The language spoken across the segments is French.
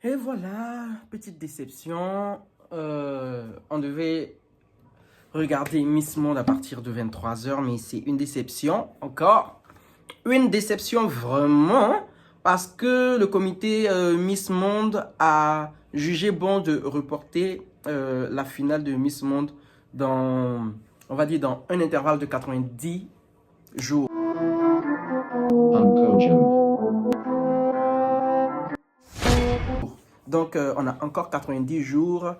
Et voilà, petite déception. On devait regarder Miss Monde à partir de 23h, mais c'est une déception encore. Une déception vraiment, parce que le comité Miss Monde a jugé bon de reporter la finale de Miss Monde dans, on va dire, dans un intervalle de 90 jours. Donc, on a encore 90 jours.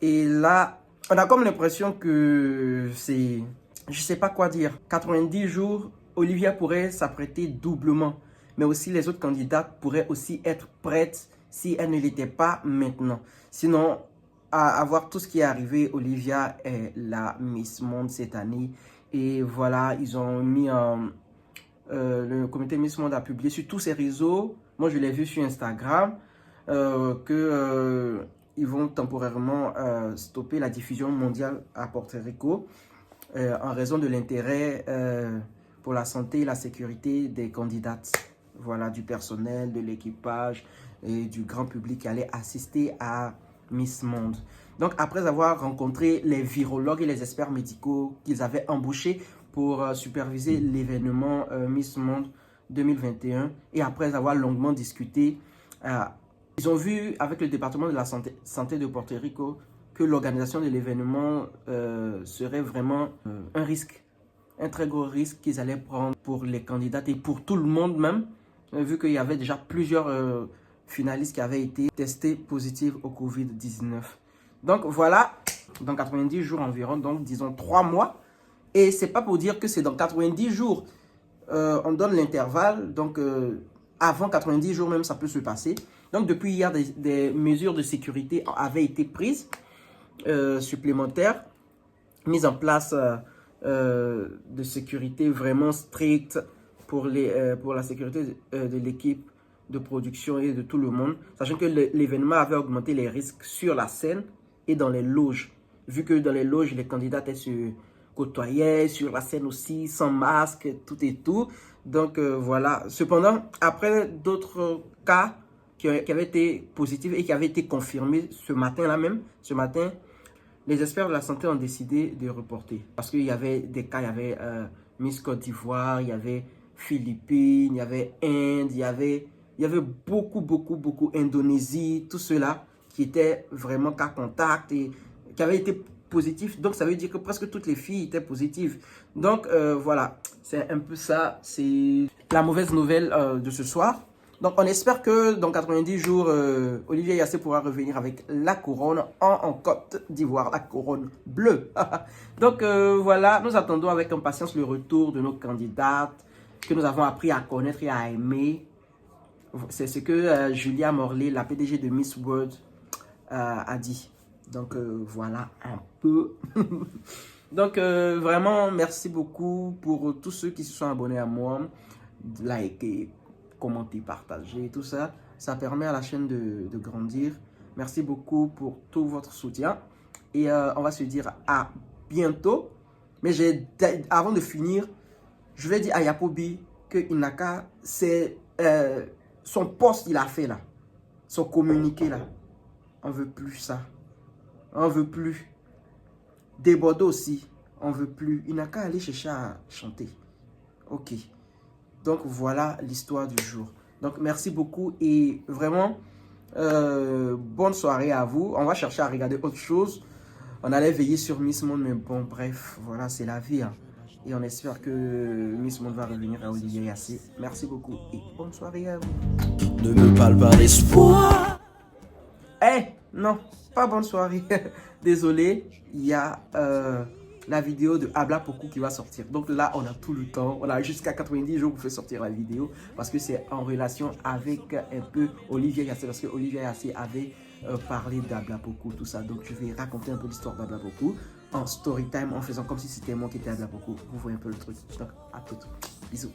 Et là, on a comme l'impression que c'est... Je sais pas quoi dire. 90 jours, Olivia pourrait s'apprêter doublement. Mais aussi, les autres candidates pourraient aussi être prêtes si elles ne l'étaient pas maintenant. Sinon, à voir tout ce qui est arrivé, Olivia est la Miss Monde cette année. Et voilà, ils ont mis en... le comité Miss Monde a publié sur tous ses réseaux. Moi, je l'ai vu sur Instagram. Ils vont temporairement stopper la diffusion mondiale à Porto Rico en raison de l'intérêt pour la santé et la sécurité des candidates, voilà, du personnel, de l'équipage et du grand public qui allait assister à Miss Monde. Donc, après avoir rencontré les virologues et les experts médicaux qu'ils avaient embauchés pour superviser l'événement Miss Monde 2021 et après avoir longuement discuté, ils ont vu avec le département de la santé de Porto Rico que l'organisation de l'événement serait vraiment un risque, un très gros risque qu'ils allaient prendre pour les candidates et pour tout le monde même, vu qu'il y avait déjà plusieurs finalistes qui avaient été testés positifs au Covid-19. Donc voilà, dans 90 jours environ, donc disons 3 mois. Et c'est pas pour dire que c'est dans 90 jours. On donne l'intervalle, donc avant 90 jours même, ça peut se passer. Donc depuis hier, des mesures de sécurité avaient été prises, supplémentaires, mises en place de sécurité vraiment strictes pour la sécurité de l'équipe de production et de tout le monde, sachant que l'événement avait augmenté les risques sur la scène et dans les loges, vu que dans les loges, les candidats se côtoyaient, sur la scène aussi, sans masque, tout et tout. Donc voilà. Cependant, après d'autres cas qui avaient été positifs et qui avaient été confirmés ce matin-là même, ce matin, les experts de la santé ont décidé de reporter. Parce qu'il y avait des cas, il y avait Miss Côte d'Ivoire, il y avait Philippines, il y avait Inde, il y avait beaucoup, Indonésie, tout cela qui étaient vraiment cas contact et qui avaient été positifs. Donc, ça veut dire que presque toutes les filles étaient positives. Donc, voilà, c'est un peu ça. C'est la mauvaise nouvelle de ce soir. Donc, on espère que dans 90 jours, Olivier Yassé pourra revenir avec la couronne en Côte d'Ivoire, la couronne bleue. Donc, voilà, nous attendons avec impatience le retour de nos candidates que nous avons appris à connaître et à aimer. C'est ce que Julia Morley, la PDG de Miss World, a dit. Donc, voilà un peu. Donc, vraiment, merci beaucoup pour tous ceux qui se sont abonnés à moi. Likez, commenter, partager, tout ça. Ça permet à la chaîne de grandir. Merci beaucoup pour tout votre soutien. Et on va se dire à bientôt. Mais avant de finir, je vais dire à Yapobi que Inaka, c'est son poste il a fait là. Son communiqué là. On veut plus ça. On veut plus. Des Bordeaux aussi. On veut plus. Il n'a qu'à aller chercher à chanter. Ok. Donc voilà l'histoire du jour. Donc merci beaucoup et vraiment bonne soirée à vous. On va chercher à regarder autre chose. On allait veiller sur Miss Monde, mais bon, bref, voilà, c'est la vie. Hein. Et on espère que Miss Monde va revenir à Olivier Yassé. Merci beaucoup et bonne soirée à vous. Ne me parle pas d'espoir. Non, pas bonne soirée. Désolé, il y a la vidéo de Habla Poku qui va sortir. Donc là, on a tout le temps. On a jusqu'à 90 jours pour faire sortir la vidéo. Parce que c'est en relation avec un peu Olivier Yassé. Parce que Olivier Yassé avait parlé d'Habla Poku, tout ça. Donc je vais raconter un peu l'histoire d'Habla Poku en story time, en faisant comme si c'était moi qui étais Habla Poku. Vous voyez un peu le truc. Donc à tout. Bisous.